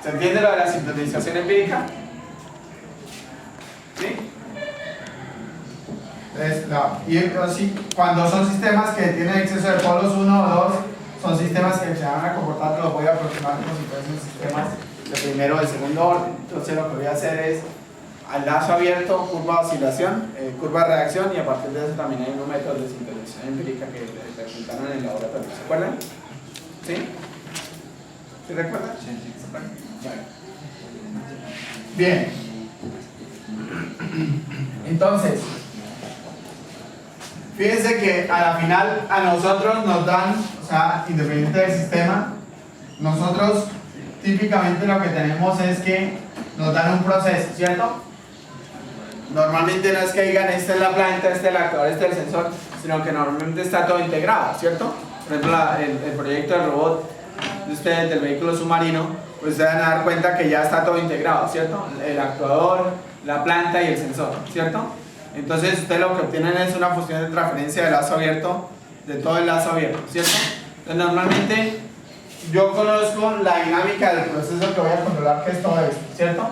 ¿Se entiende lo de la sintonización empírica? ¿Sí? Entonces, no. Y así, cuando son sistemas que tienen exceso de polos 1 o 2, son sistemas que se van a comportar, los voy a aproximar como si fuesen sistemas de primero o de segundo orden. Entonces lo que voy a hacer es al lazo abierto, curva de oscilación, curva de reacción, y a partir de eso también hay unos métodos de sintonización empírica que les presentaron en el laboratorio. ¿Se acuerdan? ¿Sí? ¿Se recuerdan? Sí, sí. Bueno. Bien. Entonces, fíjense que a la final a nosotros nos dan, o sea, independiente del sistema, nosotros típicamente lo que tenemos es que nos dan un proceso, ¿cierto? Normalmente no es que digan esta es la planta, este es el actuador, este es el sensor, sino que normalmente está todo integrado, ¿cierto? Por ejemplo, el proyecto del robot de ustedes, del vehículo submarino, pues se van a dar cuenta que ya está todo integrado, ¿cierto? El actuador, la planta y el sensor, ¿cierto? Entonces ustedes lo que obtienen es una función de transferencia de lazo abierto, de todo el lazo abierto, ¿cierto? Entonces normalmente yo conozco la dinámica del proceso que voy a controlar, que es todo esto, ¿cierto?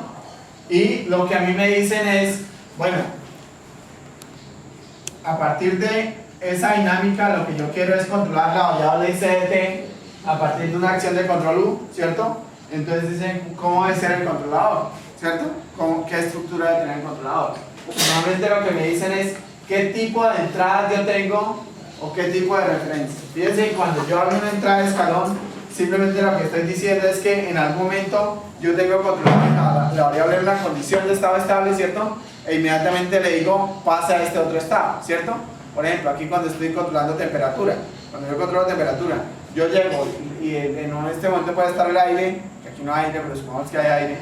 Y lo que a mí me dicen es, bueno, a partir de esa dinámica lo que yo quiero es controlar la variable CDT a partir de una acción de control U, ¿cierto? Entonces dicen cómo debe ser el controlador, ¿cierto? ¿Qué estructura debe tener el controlador? Normalmente lo que me dicen es qué tipo de entradas yo tengo o qué tipo de referencia. Fíjense que cuando yo hablo de una entrada de escalón, simplemente lo que estoy diciendo es que en algún momento yo tengo controlada la variable en una condición de estado estable, ¿cierto? E inmediatamente le digo pasa a este otro estado, ¿cierto? Por ejemplo, aquí cuando estoy controlando temperatura, cuando yo controlo temperatura, yo llego y en este momento puede estar el aire, que aquí no hay aire, pero supongamos que hay aire,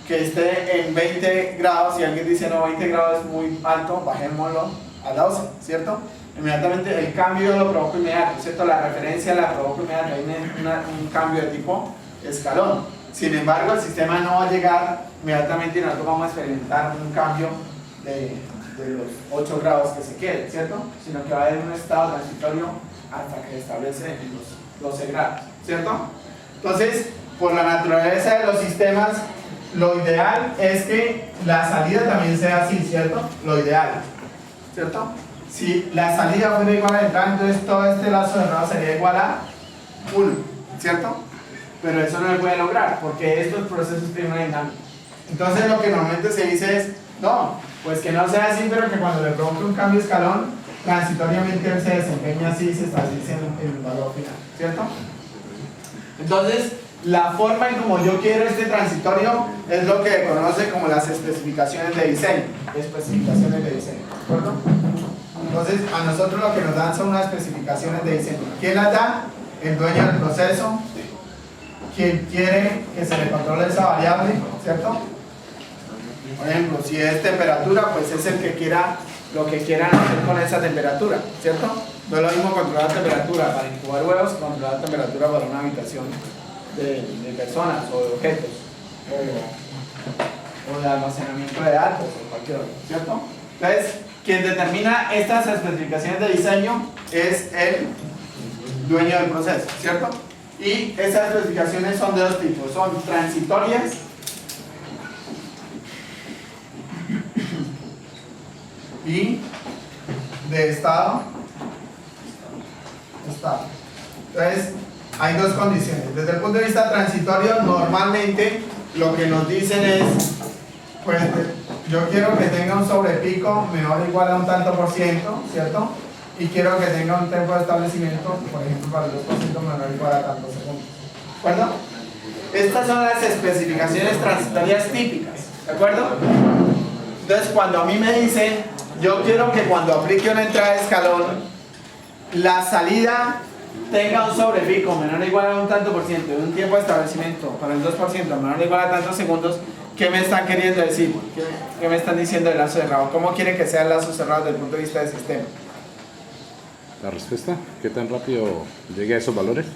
que esté en 20 grados, y alguien dice no, 20 grados es muy alto, bajémoslo a 12, ¿cierto? Inmediatamente el cambio lo provoco inmediato, ¿cierto? La referencia la provoco inmediato, hay un cambio de tipo escalón. Sin embargo, el sistema no va a llegar inmediatamente y nosotros vamos a experimentar un cambio de los 8 grados que se quede, ¿cierto? Sino que va a haber un estado transitorio hasta que se establece los 12 grados, ¿cierto? Entonces, por la naturaleza de los sistemas, lo ideal es que la salida también sea así, ¿cierto? Lo ideal, ¿cierto? Si la salida fuera igual a la entrada, entonces todo este lazo cerrado sería igual a 1, ¿cierto? Pero eso no se puede lograr porque estos procesos tienen una dinámica. Entonces lo que normalmente se dice es, no, pues que no sea así, pero que cuando le provoque un cambio de escalón, transitoriamente él se desempeña así y se establece en el valor final, ¿cierto? Entonces, la forma en como yo quiero este transitorio es lo que se conoce como las especificaciones de diseño. Especificaciones de diseño, ¿de acuerdo? Entonces, a nosotros lo que nos dan son unas especificaciones de diseño. ¿Quién las da? El dueño del proceso, quien quiere que se le controle esa variable, ¿cierto? Por ejemplo, si es temperatura, pues es el que quiera lo que quieran hacer con esa temperatura, ¿cierto? No es lo mismo controlar temperatura para incubar huevos que controlar temperatura para una habitación de personas o de objetos o de almacenamiento de datos o cualquier otro, ¿cierto? Entonces, quien determina estas especificaciones de diseño es el dueño del proceso, ¿cierto? Y esas especificaciones son de dos tipos, son transitorias y de estado. Entonces, hay dos condiciones. Desde el punto de vista transitorio, normalmente lo que nos dicen es, pues yo quiero que tenga un sobrepico menor o igual a un tanto por ciento, ¿cierto? Y quiero que tenga un tiempo de establecimiento, por ejemplo, para el 2% menor o igual a tantos segundos. ¿De acuerdo? Estas son las especificaciones transitorias típicas, ¿de acuerdo? Entonces, cuando a mí me dicen, yo quiero que cuando aplique una entrada de escalón, la salida tenga un sobrepico menor o igual a un tanto por ciento y un tiempo de establecimiento para el 2% menor o igual a tantos segundos, ¿qué me están queriendo decir? ¿Qué me están diciendo del lazo cerrado? ¿Cómo quieren que sea el lazo cerrado desde el punto de vista del sistema? ¿La respuesta? ¿Qué tan rápido llegue a esos valores?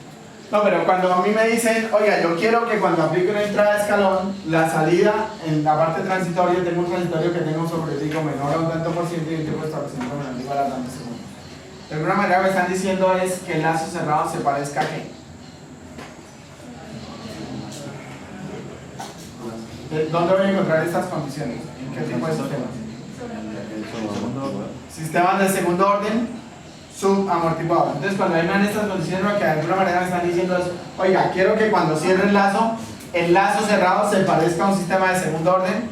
No, pero cuando a mí me dicen, oiga, yo quiero que cuando aplique una entrada de escalón, la salida en la parte transitoria tenga un transitorio que tenga un sobrepico menor a un tanto por ciento y un tiempo de establecimiento menor o igual a tantos segundos. De alguna manera lo que están diciendo es que el lazo cerrado se parezca a qué. ¿Dónde voy a encontrar estas condiciones? ¿En qué tipo de sistemas? Sistemas de segundo orden subamortiguado. Entonces, cuando ahí me dan estas condiciones, lo que de alguna manera me están diciendo es: oiga, quiero que cuando cierre el lazo cerrado se parezca a un sistema de segundo orden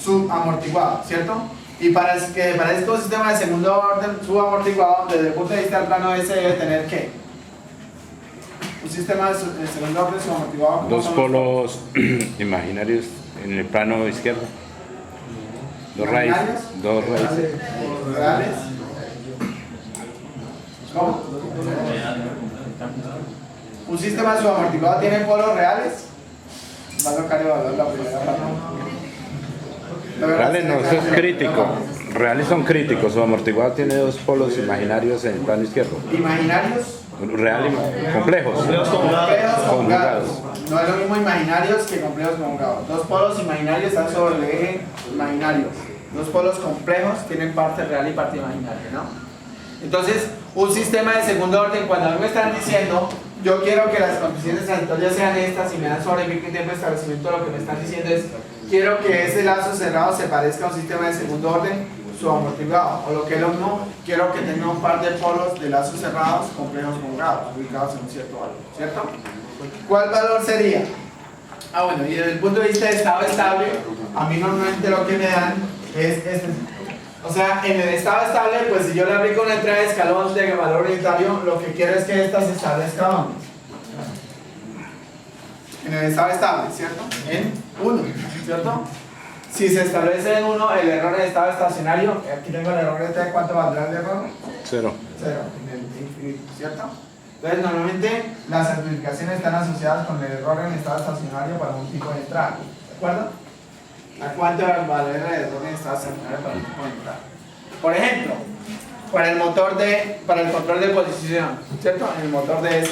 subamortiguado, ¿cierto? Y para que parezca un sistema de segundo orden subamortiguado, desde el punto de vista del plano S, debe tener ¿qué? Un sistema de segundo orden subamortiguado. Dos polos imaginarios en el plano izquierdo. Dos raíces. Dos raíces. Reales. ¿Cómo? Un sistema subamortiguado tiene polos reales. Va a tocar evaluar la primera parte. Reales no, eso es crítico. Reales son críticos. Su amortiguado tiene dos polos imaginarios en el plano izquierdo. ¿Imaginarios? Real y complejos. Complejos conjugados. No es lo mismo imaginarios que complejos conjugados. Dos polos imaginarios están sobre el eje imaginario. Dos polos complejos tienen parte real y parte imaginaria, ¿no? Entonces, un sistema de segundo orden, cuando a mí me están diciendo, yo quiero que las condiciones transitorias sean estas y me dan sobre mi tiempo de establecimiento, lo que me están diciendo es: quiero que ese lazo cerrado se parezca a un sistema de segundo orden subamortiguado, o lo que es lo mismo, quiero que tenga un par de polos de lazos cerrados complejos conjugados, ubicados en un cierto valor, ¿cierto? ¿Cuál valor sería? Bueno, y desde el punto de vista de estado estable, a mí normalmente lo que me dan es este. O sea, en el estado estable, pues si yo le aplico una entrada de escalón de valor unitario, lo que quiero es que esta se establezca ¿dónde? En el estado estable, ¿cierto? En 1, ¿cierto? Si se establece en 1 el error en estado estacionario, aquí tengo el error de ¿cuánto valdrá el error? 0. 0, en el infinito, ¿cierto? Entonces, normalmente las certificaciones están asociadas con el error en estado estacionario para un tipo de entrada, ¿de acuerdo? ¿A cuánto va a valer el error en estado estacionario para un tipo de entrada? Por ejemplo, para el control de posición, ¿cierto? En el motor de DS.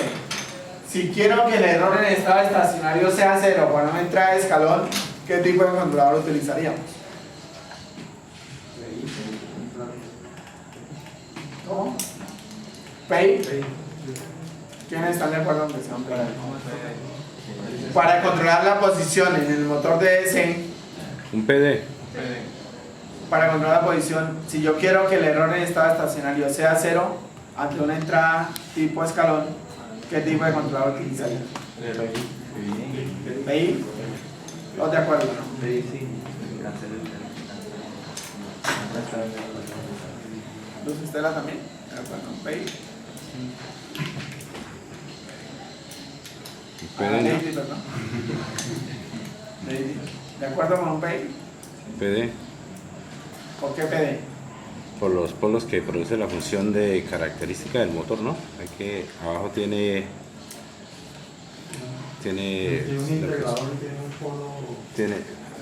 Si quiero que el error en estado estacionario sea 0 para una entrada de escalón, ¿qué tipo de controlador utilizaríamos? ¿Cómo? ¿PEI? ¿Quiénes están de acuerdo en que sea un PEI? Para controlar la posición en el motor DS, Un PD. para controlar la posición, si yo quiero que el error en estado estacionario sea 0 ante una entrada tipo escalón, ¿qué tipo de controlador utilizaría? ¿PEI? ¿No de acuerdo, no? ¿Luz Estela también? ¿De acuerdo? ¿PEI? PD, Lady, perdón. Lady. ¿De acuerdo con un PEI? PD. ¿Por qué PD? Por los polos que produce la función de característica del motor, ¿no? Hay que, abajo tiene un integrador y tiene un polo.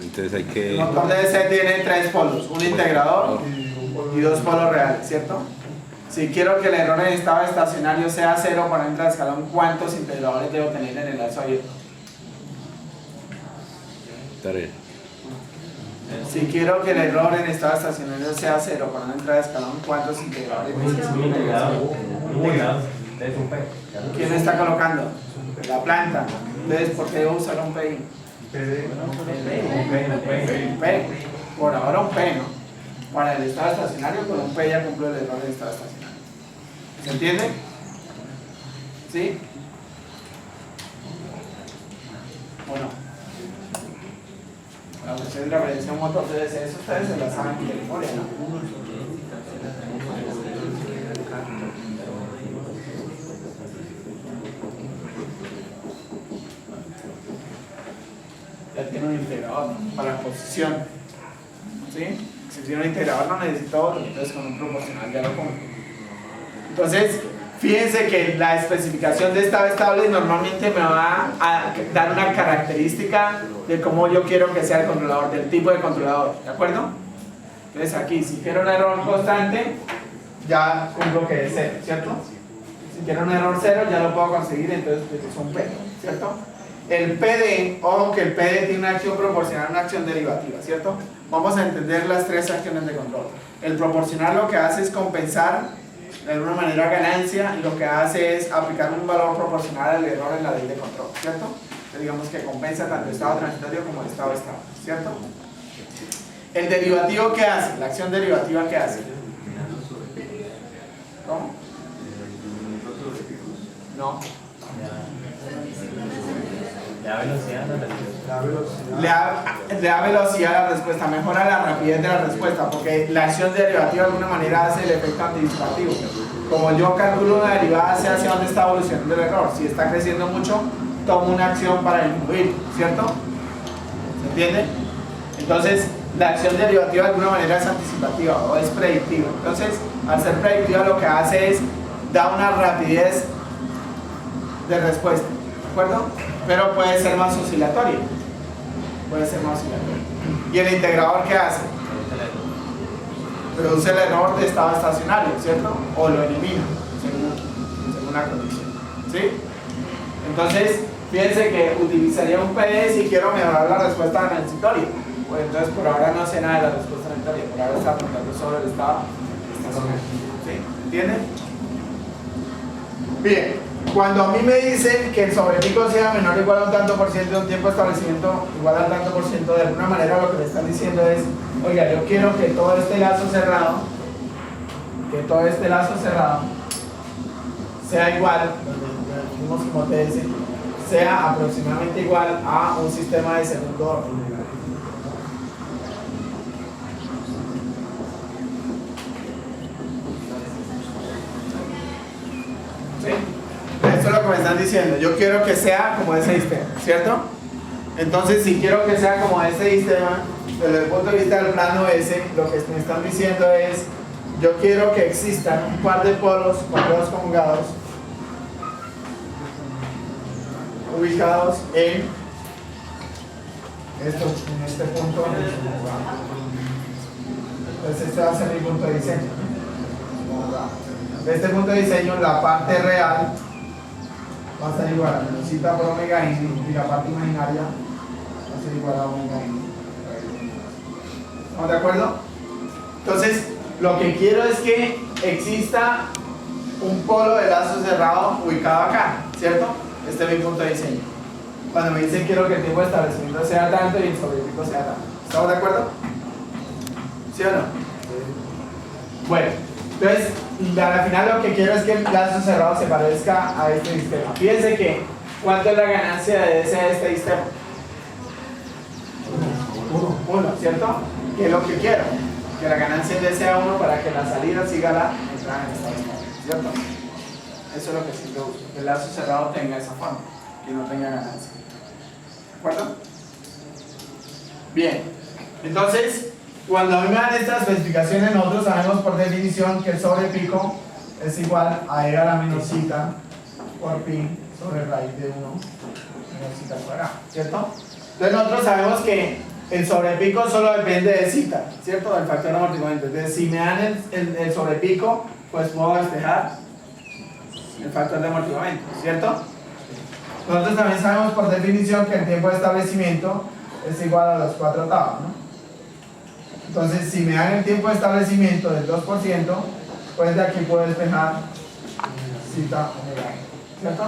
entonces hay que... El motor DC tiene 3 polos, un integrador y 2 polos reales, ¿cierto? Si quiero que el error en estado estacionario sea 0 para entrar de escalón, ¿cuántos integradores debo tener en el lazo abierto? Tarea. Si quiero que el error en estado estacionario sea 0 para una entrada de escalón, ¿cuántos integradores necesito? ¿Quién lo está colocando? La planta. Entonces, ¿por qué debo usar un PI? Un P. Por ahora un P, ¿no? Para el estado estacionario, con un P ya cumplo el error del estado estacionario. ¿Se entiende? ¿Sí? Bueno. La función de referencia a un motor de DC, eso ustedes se la saben de memoria, ¿no? Ya tiene un integrador para la posición. ¿Sí? Si tiene un integrador no necesito otro, entonces con un proporcional ya lo pongo. Entonces, fíjense que la especificación de estado estable normalmente me va a dar una característica de cómo yo quiero que sea el controlador, del tipo de controlador, ¿de acuerdo? Entonces aquí, si quiero un error constante, ya cumplo que es 0, ¿cierto? Si quiero un error 0, ya lo puedo conseguir, entonces pues, es un PD, ¿cierto? El PD, ojo que el PD tiene una acción proporcional, una acción derivativa, ¿cierto? Vamos a entender las 3 acciones de control. El proporcional lo que hace es compensar de alguna manera ganancia, y lo que hace es aplicar un valor proporcional al error en la ley de control, ¿cierto? digamos que compensa tanto el estado transitorio como el estado estable, ¿cierto? ¿El derivativo qué hace? ¿La acción derivativa qué hace? ¿Cómo? No. Le da velocidad a la respuesta. Le da velocidad a la respuesta, mejora la rapidez de la respuesta, porque la acción derivativa de alguna manera hace el efecto anticipativo. Como yo calculo una derivada, sé hacia dónde está evolucionando el error. Si está creciendo mucho, tomo una acción para disminuir, ¿cierto? ¿Se entiende? Entonces, la acción derivativa de alguna manera es anticipativa o es predictiva. Entonces, al ser predictiva, lo que hace es da una rapidez de respuesta, ¿de acuerdo? Pero puede ser más oscilatoria. Puede ser más oscilatoria. ¿Y el integrador qué hace? Produce el error de estado estacionario, ¿cierto? O lo elimina, según la condición. ¿Sí? Entonces, fíjense que utilizaría un PD si quiero mejorar la respuesta transitoria. Pues entonces, por ahora no sé nada de la respuesta transitoria, por ahora está apuntando sobre el estado estacionario. ¿Sí? ¿Entienden? Bien. Cuando a mí me dicen que el sobrepico sea menor o igual a un tanto por ciento de un tiempo de establecimiento igual al tanto por ciento, de alguna manera lo que me están diciendo es, oiga, yo quiero que todo este lazo cerrado, sea igual, lo decimos como TS, sea aproximadamente igual a un sistema de segundo orden. ¿Sí? Esto es lo que me están diciendo. Yo quiero que sea como ese sistema, ¿cierto? Entonces, si quiero que sea como ese sistema, desde el punto de vista del plano S, lo que me están diciendo es, yo quiero que existan un par de polos completos conjugados ubicados en este punto. Entonces, este va a ser mi punto de diseño. De este punto de diseño, la parte real va a ser igual a menos zeta por omega n y la parte imaginaria va a ser igual a omega n. ¿Estamos de acuerdo? Entonces, lo que quiero es que exista un polo de lazo cerrado ubicado acá, ¿cierto? Este es mi punto de diseño. Cuando me dicen quiero que el tiempo de establecimiento sea tanto y el sobrepico sea tanto. ¿Estamos de acuerdo? ¿Sí o no? Bueno. Entonces, al final lo que quiero es que el lazo cerrado se parezca a este sistema. Fíjense que, ¿cuánto es la ganancia de este sistema? 1, ¿cierto? ¿Qué es lo que quiero? Que la ganancia de sea 1 para que la salida siga la entrada en estado estable, ¿cierto? Eso es lo que sí yo uso, que el lazo cerrado tenga esa forma, que no tenga ganancia. ¿De acuerdo? Bien, entonces, cuando a mí me dan estas especificaciones, nosotros sabemos por definición que el sobrepico es igual a E a la menos zeta por pi sobre raíz de 1 menos zeta cuadrada, ¿cierto? Entonces nosotros sabemos que el sobrepico solo depende de zeta, ¿cierto? Del factor de amortiguamiento. Entonces, si me dan el sobrepico, pues puedo despejar el factor de amortiguamiento, ¿cierto? Nosotros también sabemos por definición que el tiempo de establecimiento es igual a los 4 octavos, ¿no? Entonces, si me dan el tiempo de establecimiento del 2%, pues de aquí puedo despejar zeta omega n, ¿cierto?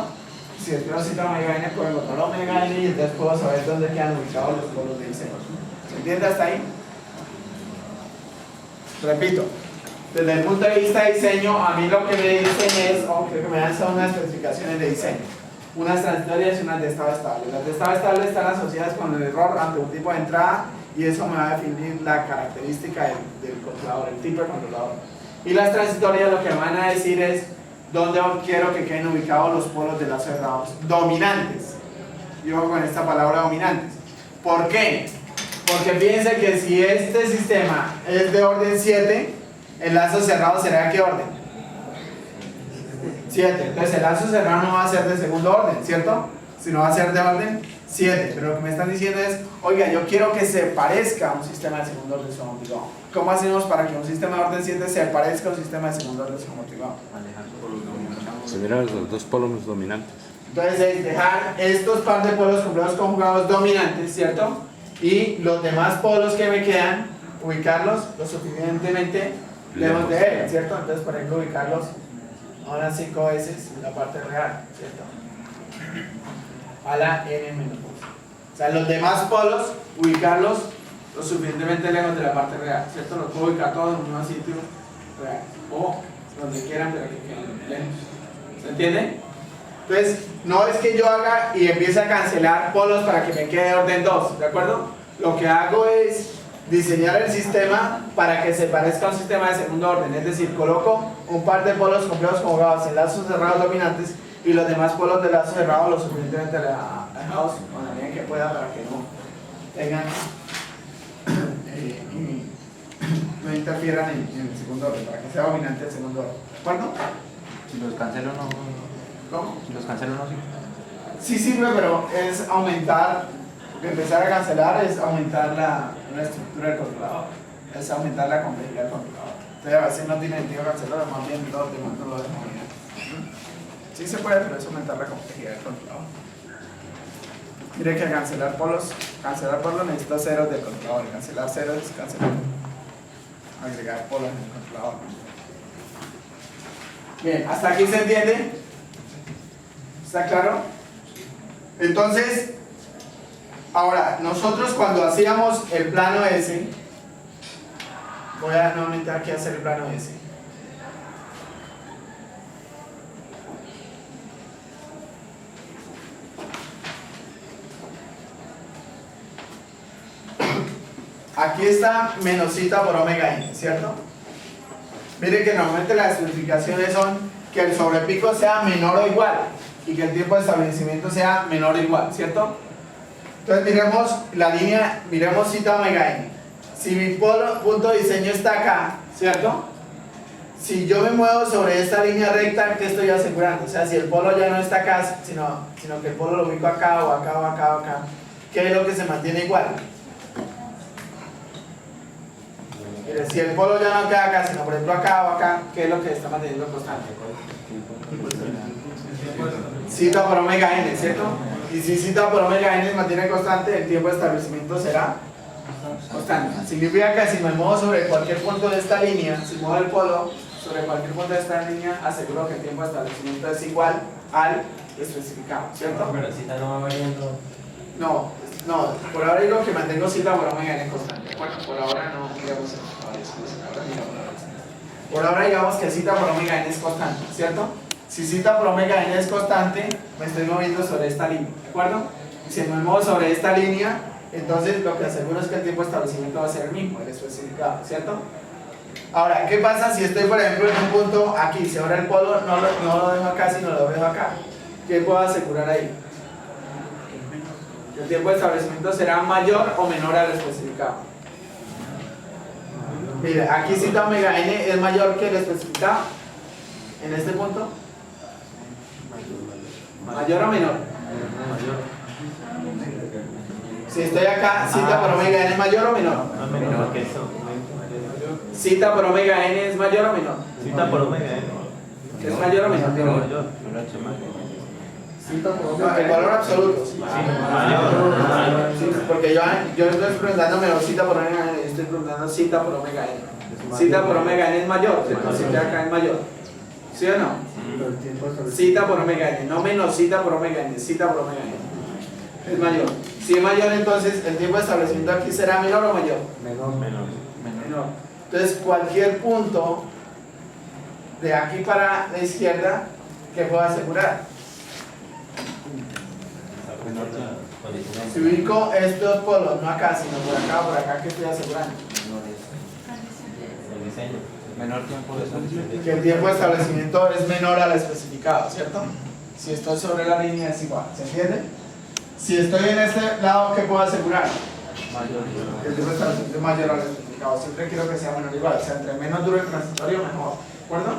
Si despejo zeta omega n, puedo encontrar omega n y entonces puedo saber dónde quedan ubicados los polos de diseño. ¿Se entiende hasta ahí? Repito, desde el punto de vista de diseño, a mí lo que me dicen es, creo que me dan son unas especificaciones de diseño. Unas transitorias y unas de estado estable. Las de estado estable están asociadas con el error ante un tipo de entrada y eso me va a definir la característica del controlador, el tipo de controlador. Y las transitorias lo que me van a decir es dónde quiero que queden ubicados los polos de lazo cerrados dominantes. Yo con esta palabra dominantes. ¿Por qué? Porque fíjense que si este sistema es de orden 7, el lazo cerrado será de ¿qué orden? 7. Entonces el lazo cerrado no va a ser de segundo orden, ¿cierto? Sino va a ser de orden 7. Pero lo que me están diciendo es, oiga, yo quiero que se parezca a un sistema de segundo orden subamotivado. ¿Cómo hacemos para que un sistema de orden 7 se parezca a un sistema de segundo orden subamotivado? Se miran los dos polos dominantes. Entonces es dejar estos par de polos completos conjugados dominantes, ¿cierto? Y los demás polos que me quedan, ubicarlos lo suficientemente lejos de él, ¿cierto? Entonces, por ejemplo, ubicarlos a unas 5 veces la parte real, ¿cierto? a la n menos 2. O sea, los demás polos, ubicarlos lo suficientemente lejos de la parte real, ¿cierto? Los puedo ubicar todos en un mismo sitio real, o donde quieran, pero que queden lejos. ¿Se entiende? Entonces, no es que yo haga y empiece a cancelar polos para que me quede orden 2, ¿de acuerdo? Lo que hago es diseñar el sistema para que se parezca a un sistema de segundo orden, es decir, coloco un par de polos complejos conjugados en lazos cerrados dominantes y los demás polos de lazos cerrados lo suficientemente alejados con la medida que pueda para que no tengan no interfieran en el segundo orden, para que sea dominante el segundo orden, ¿de acuerdo? Si los cancelo no. ¿Cómo? Si los cancelo no, sí. Sí sirve, pero es aumentar, empezar a cancelar es aumentar la estructura del controlador, es aumentar la complejidad del controlador. Entonces a veces no tiene sentido cancelar, más bien todo te mando lo de movilidad. Sí se puede, pero es aumentar la complejidad del controlador. Mire que cancelar polos necesita ceros del controlador, cancelar ceros es cancelar, agregar polos en el controlador. Bien, ¿hasta aquí se entiende? ¿Está claro? Entonces, ahora, nosotros cuando hacíamos el plano S, voy a nuevamente aquí a hacer el plano S. Aquí está menos zeta por omega n, ¿cierto? Mire que normalmente las especificaciones son que el sobrepico sea menor o igual y que el tiempo de establecimiento sea menor o igual, ¿cierto? Entonces miremos la línea, miremos zeta omega n. Si mi punto de diseño está acá, ¿cierto? Si yo me muevo sobre esta línea recta, ¿qué estoy asegurando? O sea, si el polo ya no está acá, sino que el polo lo ubico acá o acá o acá o acá, ¿qué es lo que se mantiene igual? Mire, si el polo ya no queda acá, sino por ejemplo acá o acá, ¿qué es lo que está manteniendo constante? Zeta por omega n, ¿cierto? Y si zeta por omega n se mantiene constante, el tiempo de establecimiento será constante. Significa que si me muevo sobre cualquier punto de esta línea, si muevo el polo sobre cualquier punto de esta línea, aseguro que el tiempo de establecimiento es igual al especificado, ¿cierto? Pero zeta no va variando. No, por ahora digo que mantengo zeta por omega n constante. Bueno, por ahora no digamos eso. Por ahora digamos que zeta por omega n es constante, ¿cierto? Si zeta por omega n es constante, me estoy moviendo sobre esta línea, ¿de acuerdo? Si me muevo sobre esta línea, entonces lo que aseguro es que el tiempo de establecimiento va a ser el mismo, el especificado, ¿cierto? Ahora, ¿qué pasa si estoy por ejemplo en un punto aquí? Si ahora el polo no lo dejo acá, sino lo dejo acá, ¿qué puedo asegurar ahí? El tiempo de establecimiento será mayor o menor al especificado. Mira, aquí zeta omega n es mayor que el especificado en este punto. ¿Mayor o menor? Si estoy acá, zeta por omega n es mayor o menor. Menor que eso. Zeta por omega n es mayor o menor. Zeta por omega n. ¿Es mayor o menor? El valor absoluto. Sí, porque yo estoy preguntando menor zeta por omega n, estoy preguntando zeta por omega n. Zeta por omega n es mayor, ¿cierto? Zeta acá es mayor. ¿Sí o no? Zeta por omega n, no menos zeta por omega n, zeta por omega n. Es mayor. Si es mayor, entonces el tiempo de establecimiento aquí será menor o mayor. Menor. Entonces cualquier punto de aquí para la izquierda, ¿qué puedo asegurar? Si ubico estos polos, no acá, sino por acá, ¿qué estoy asegurando? El diseño. Menor tiempo de establecimiento. Que el tiempo de establecimiento es menor al especificado, ¿cierto? Si estoy sobre la línea es igual, ¿se entiende? Si estoy en este lado, ¿qué puedo asegurar? Que el tiempo de establecimiento es mayor al especificado. Siempre quiero que sea menor o igual, o sea, entre menos dure el transitorio, mejor, ¿de acuerdo?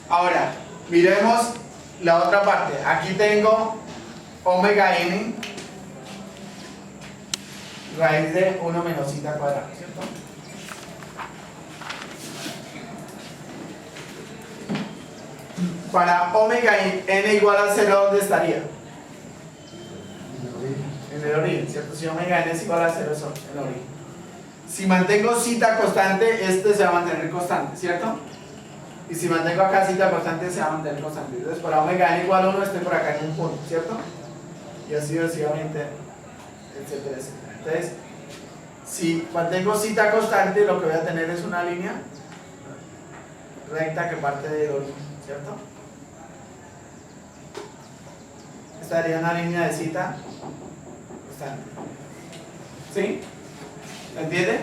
Ahora, miremos la otra parte. Aquí tengo omega n raíz de 1 menos zeta cuadrada, ¿cierto? Para omega n igual a 0, ¿dónde estaría? En el origen, ¿cierto? Si omega n es igual a 0, eso en el origen. Si mantengo zeta constante, este se va a mantener constante, ¿cierto? Y si mantengo acá cita constante, se va a mantener constante. Entonces, para omega n igual a 1, estoy por acá en un punto, ¿cierto? Y así sucesivamente, etcétera, etcétera. Entonces, si mantengo cita constante, lo que voy a tener es una línea recta que parte del origen, ¿cierto? Esta sería una línea de cita constante. ¿Sí? ¿Me entiende?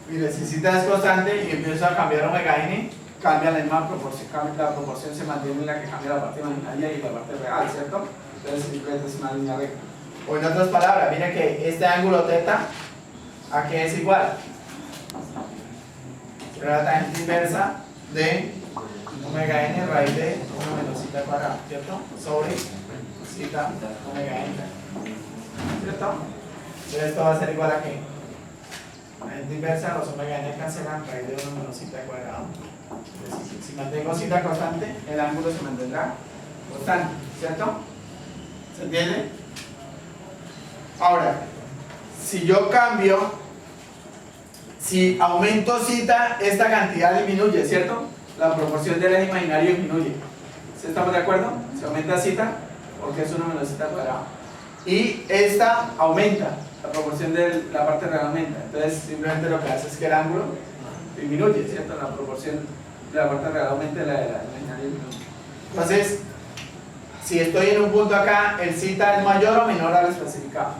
Mire, si cita es constante y empiezo a cambiar omega n, cambia la misma proporción, la proporción se mantiene en la que cambia la parte imaginaria y la parte real, ¿cierto? Entonces simplemente es una línea recta. O en otras palabras, mire que este ángulo θ, ¿a qué es igual? Será la tangente inversa de omega n raíz de 1 menos cita cuadrada, ¿cierto? Sobre cita omega n, ¿cierto? Entonces esto va a ser igual a ¿qué? Tangente inversa, los omega n cancelan, raíz de 1 menos cita cuadrada. Entonces, si mantengo cita constante, el ángulo se mantendrá constante, ¿cierto? ¿Se entiende? Ahora, si yo cambio, si aumento cita, esta cantidad disminuye, ¿cierto? La proporción del eje imaginario disminuye. ¿Sí estamos de acuerdo? Se aumenta cita porque es 1 menos cita cuadrada. Y esta aumenta, la proporción de la parte real aumenta. Entonces simplemente lo que hace es que el ángulo disminuye, ¿cierto? La proporción de la parte real aumenta y la de la imaginaria disminuye. Entonces, si estoy en un punto acá, ¿el cita es mayor o menor al especificado?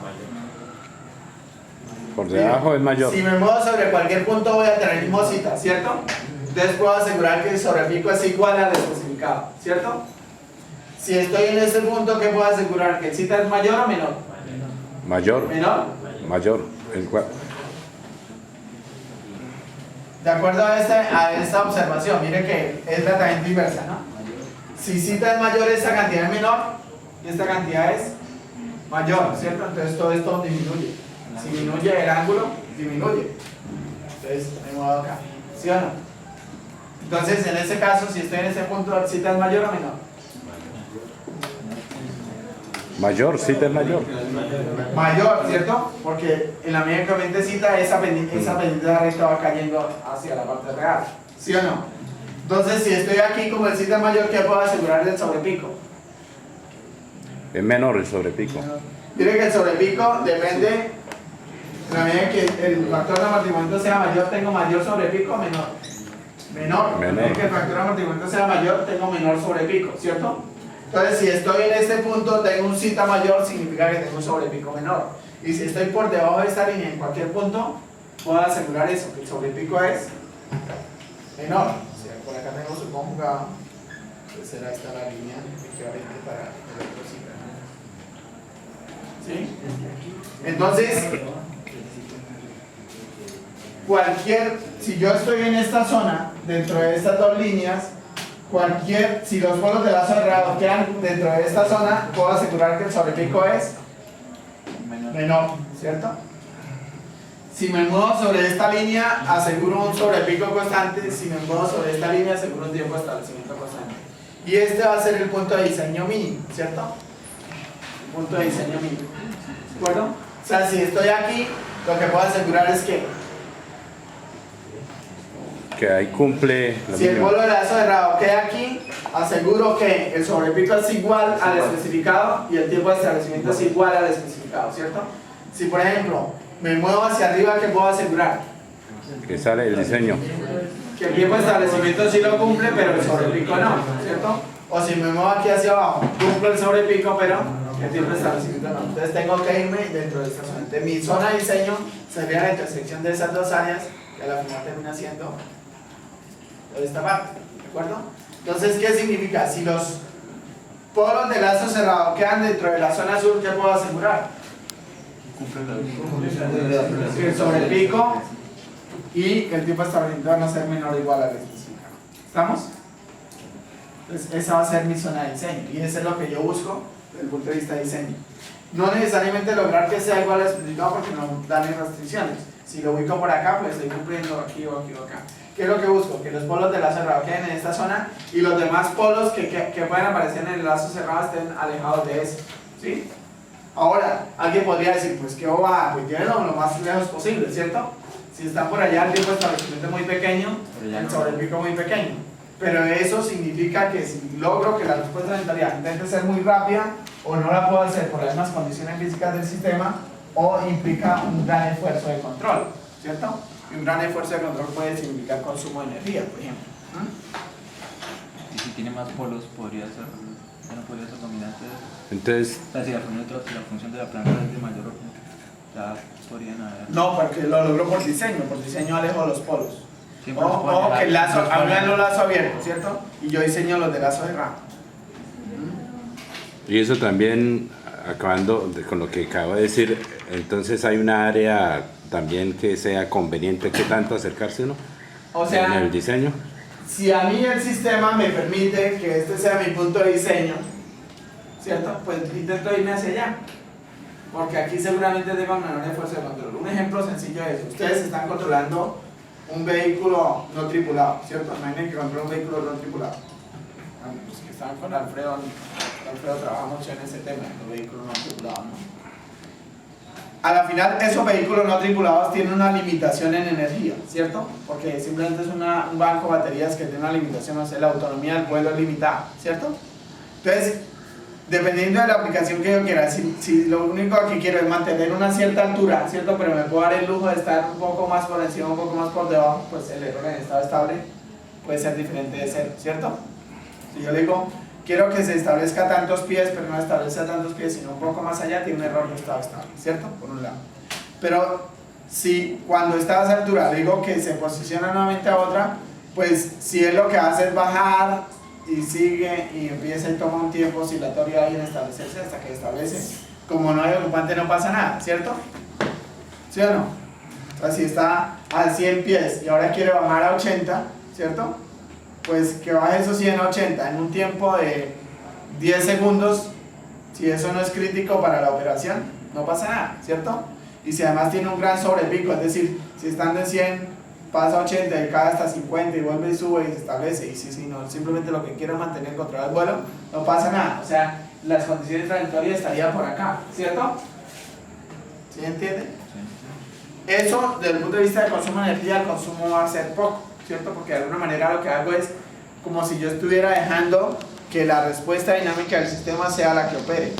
Por debajo es mayor. Si me muevo sobre cualquier punto voy a tener el mismo cita, ¿cierto? Entonces puedo asegurar que el sobrepico es igual al especificado, ¿cierto? Si estoy en ese punto, ¿qué puedo asegurar? ¿Que el cita es mayor o menor? Mayor. ¿Menor? Mayor. De acuerdo a esta observación, mire que es la tangente inversa, ¿no? Si cita es mayor, esta cantidad es menor y esta cantidad es mayor, ¿cierto? Entonces todo esto disminuye. Si disminuye el ángulo, disminuye. Entonces me muevo acá, ¿sí o no? Entonces en ese caso, si estoy en ese punto, ¿cita es mayor o menor? Mayor, cita es mayor. Mayor, ¿cierto? Porque en la medida que aumente cita, esa pendiente de la recta va cayendo hacia la parte real, ¿sí o no? Entonces, si estoy aquí como el cita es mayor, ¿qué puedo asegurar del sobrepico? Es menor el sobrepico. Mire que el sobrepico depende, en la medida que el factor de amortiguamiento sea mayor, tengo mayor sobrepico o menor. Menor. En la medida que el factor de amortiguamiento sea mayor, tengo menor sobrepico, ¿cierto? Entonces, si estoy en este punto, tengo un cita mayor, significa que tengo un sobrepico menor. Y si estoy por debajo de esta línea, en cualquier punto, puedo asegurar eso, que el sobrepico es menor. O sea, por acá tengo su conjugado, entonces será esta la línea equivalente para el otro cita. ¿Sí? Entonces, si yo estoy en esta zona, dentro de estas dos líneas, si los polos de lazo cerrado quedan dentro de esta zona, puedo asegurar que el sobrepico es menor, ¿cierto? Si me muevo sobre esta línea, aseguro un sobrepico constante. Si me muevo sobre esta línea, aseguro un tiempo de establecimiento constante. Y este va a ser el punto de diseño mínimo, ¿cierto? El punto de diseño mínimo. ¿De acuerdo? O sea, si estoy aquí, lo que puedo asegurar es que ahí cumple la si el mínima. polo de lazo cerrado queda aquí, aseguro que el sobrepico es igual al especificado y el tiempo de establecimiento es igual al especificado, ¿cierto? Si por ejemplo me muevo hacia arriba, ¿qué puedo asegurar? Que sale el diseño. Que el tiempo de establecimiento sí lo cumple, pero el sobrepico no, ¿cierto? O si me muevo aquí hacia abajo, cumple el sobrepico, pero el tiempo de establecimiento no. Entonces tengo que irme dentro de esta zona. Entonces, mi zona de diseño sería la intersección de esas dos áreas, que a la final termina siendo de esta parte, ¿de acuerdo? Entonces, ¿qué significa? Si los polos de lazo cerrado quedan dentro de la zona azul, ¿qué puedo asegurar? Que el sobrepico y el tiempo de establecimiento van a ser menor o igual al especificado. ¿Estamos? Entonces, esa va a ser mi zona de diseño y eso es lo que yo busco desde el punto de vista de diseño. No necesariamente lograr que sea igual al especificado porque no dan restricciones. Si lo ubico por acá, pues estoy cumpliendo aquí o aquí o acá. ¿Qué es lo que busco? Que los polos del lazo cerrado queden en esta zona y los demás polos que puedan aparecer en el lazo cerrado estén alejados de ese. ¿Sí? Ahora, alguien podría decir, pues ¿qué va? Pues llévenlo lo más lejos posible, ¿cierto? Si están por allá, el tiempo de establecimiento es muy pequeño, el sobrepico muy pequeño. Pero eso significa que si logro que la respuesta de inventariada intente ser muy rápida, o no la puedo hacer por las mismas condiciones físicas del sistema, o implica un gran esfuerzo de control, ¿cierto? Y un gran esfuerzo de control puede significar consumo de energía, por ejemplo. Y si tiene más polos, podría ser, ya no podría ser dominante. Entonces, O sea, si la función de la planta es de mayor orden, ya podrían haber. No, porque lo logro por diseño alejo los polos. Siempre los pueden Ojo que el lazo, los pueden hablan los lazos abiertos, ¿cierto? Y yo diseño los de lazo de ramo. y eso también, con lo que acabo de decir, entonces hay una área también que sea conveniente, que tanto acercarse, ¿no? O sea, en el diseño. si a mí el sistema me permite que este sea mi punto de diseño, ¿cierto? Pues intento irme hacia allá. Porque aquí seguramente tengo menor esfuerzo de control. Un ejemplo sencillo es, ustedes están controlando un vehículo no tripulado, ¿cierto? Imaginen que controlan un vehículo no tripulado. Los que están con Alfredo trabaja mucho en ese tema, los vehículos no tripulados, ¿no? A la final, esos vehículos no tripulados tienen una limitación en energía, ¿cierto? Porque simplemente es un banco de baterías que tiene una limitación, o sea, la autonomía del vuelo es limitada, ¿cierto? Entonces, dependiendo de la aplicación que yo quiera, si lo único que quiero es mantener una cierta altura, ¿cierto? Pero me puedo dar el lujo de estar un poco más por encima, un poco más por debajo, pues el error en estado estable puede ser diferente de cero, ¿cierto? Si yo le digo, quiero que se establezca tantos pies, pero no establece tantos pies, sino un poco más allá, tiene un error de estado estable, ¿cierto? Por un lado. Pero si cuando está a esa altura le digo que se posiciona nuevamente a otra, pues si él lo que hace es bajar y sigue y empieza y toma un tiempo oscilatorio ahí en establecerse hasta que establece. Como no hay ocupante no pasa nada, ¿cierto? ¿Sí o no? O sea, si está a 100 pies y ahora quiere bajar a 80, ¿cierto? Pues que baje esos 100 a 80 en un tiempo de 10 segundos, si eso no es crítico para la operación, no pasa nada, ¿cierto? Y si además tiene un gran sobrepico, es decir, si estando en 100 pasa a 80 y cae hasta 50 y vuelve y sube y se establece, y si no, simplemente lo que quiero es mantener control del vuelo, no pasa nada, o sea, las condiciones transitorias estarían por acá, ¿cierto? ¿Sí entiende? Sí. Eso, desde el punto de vista del consumo de energía, el consumo va a ser poco, ¿cierto? Porque de alguna manera lo que hago es como si yo estuviera dejando que la respuesta dinámica del sistema sea la que opere,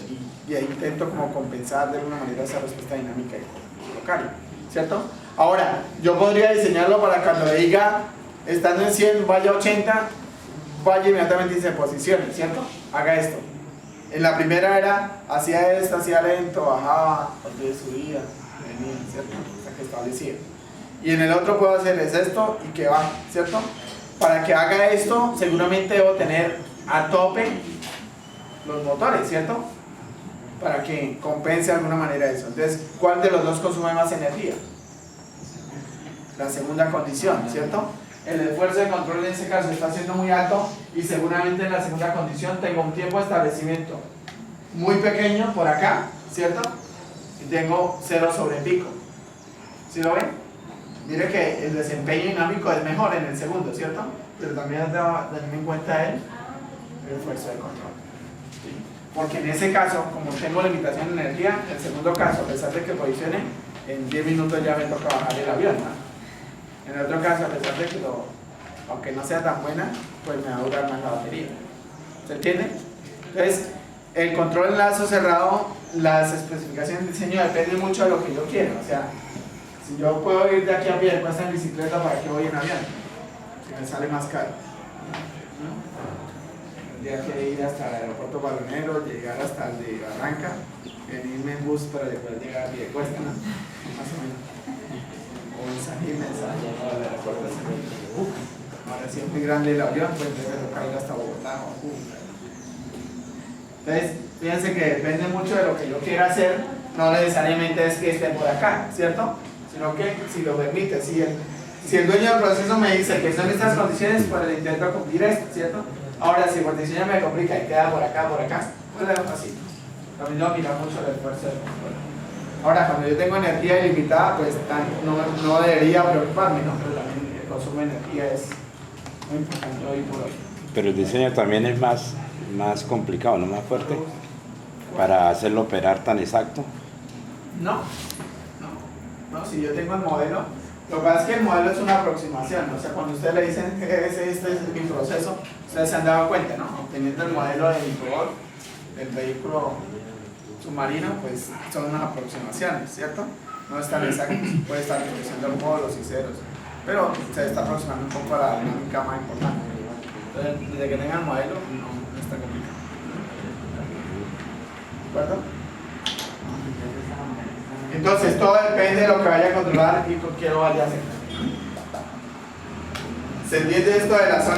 y ahí intento como compensar de alguna manera esa respuesta dinámica y colocarla, ¿cierto? Ahora, yo podría diseñarlo para cuando le diga, estando en 100, vaya a 80, vaya inmediatamente y se posicione, ¿cierto? Haga esto. En la primera era, hacía esto, hacía lento, bajaba, subía, venía, ¿cierto? Hasta que establecía. Y en el otro puedo hacer es esto y que baje, ¿cierto? Para que haga esto, seguramente debo tener a tope los motores, ¿cierto? Para que compense de alguna manera eso. Entonces, ¿cuál de los dos consume más energía? La segunda condición, ¿cierto? El esfuerzo de control en ese caso está siendo muy alto y seguramente en la segunda condición tengo un tiempo de establecimiento muy pequeño por acá, ¿cierto? Y tengo 0 sobrepico. ¿Sí lo ven? Mire que el desempeño dinámico es mejor en el segundo, ¿cierto? Pero también debo tener en cuenta el esfuerzo de control. ¿Sí? Porque en ese caso, como tengo limitación de energía, en el segundo caso, a pesar de que posicione, en 10 minutos ya me toca bajar el avión, ¿no? En el otro caso, a pesar de que aunque no sea tan buena, pues me va a durar más la batería. ¿Se entiende? Entonces, el control en lazo cerrado, las especificaciones de diseño dependen mucho de lo que yo quiero. O sea, si yo puedo ir de aquí a pie, después en bicicleta, ¿para qué voy en avión? Si me sale más caro. Tendría que ir hasta el aeropuerto Balonero, llegar hasta el de Barranca, venirme en bus para después llegar a pie, cuesta, ¿no? Más o menos. O en San Gil, al aeropuerto de San Gil. Ahora sí es muy grande el avión, pues debe tocar ir hasta Bogotá. Entonces, fíjense que depende mucho de lo que yo quiera hacer, no necesariamente es que esté por acá, ¿cierto? Sino que si lo permite, si el dueño del proceso me dice que son estas condiciones, pues le intento cumplir esto, ¿cierto? Ahora, si por diseño me complica y queda por acá, pues le dejo así. También no mira mucho el esfuerzo del control. Ahora, cuando yo tengo energía ilimitada, pues no debería preocuparme, ¿no? Pero también el consumo de energía es muy importante hoy por hoy. Pero el diseño también es más complicado, ¿no? Más fuerte, para hacerlo operar tan exacto. No, si yo tengo el modelo, Lo que pasa es que el modelo es una aproximación, o sea, cuando ustedes le dicen este es mi proceso, ustedes se han dado cuenta, ¿no? Obteniendo el modelo del robot, del vehículo submarino, pues son unas aproximaciones, ¿cierto? No es tan exacto, puede estar utilizando módulos y ceros, pero se está aproximando un poco a la dinámica más importante. Entonces, desde que tengan el modelo, no está complicado. ¿De acuerdo? Entonces, todo depende de lo que vaya a controlar y con qué lo vaya a hacer. ¿Se entiende esto de la zona?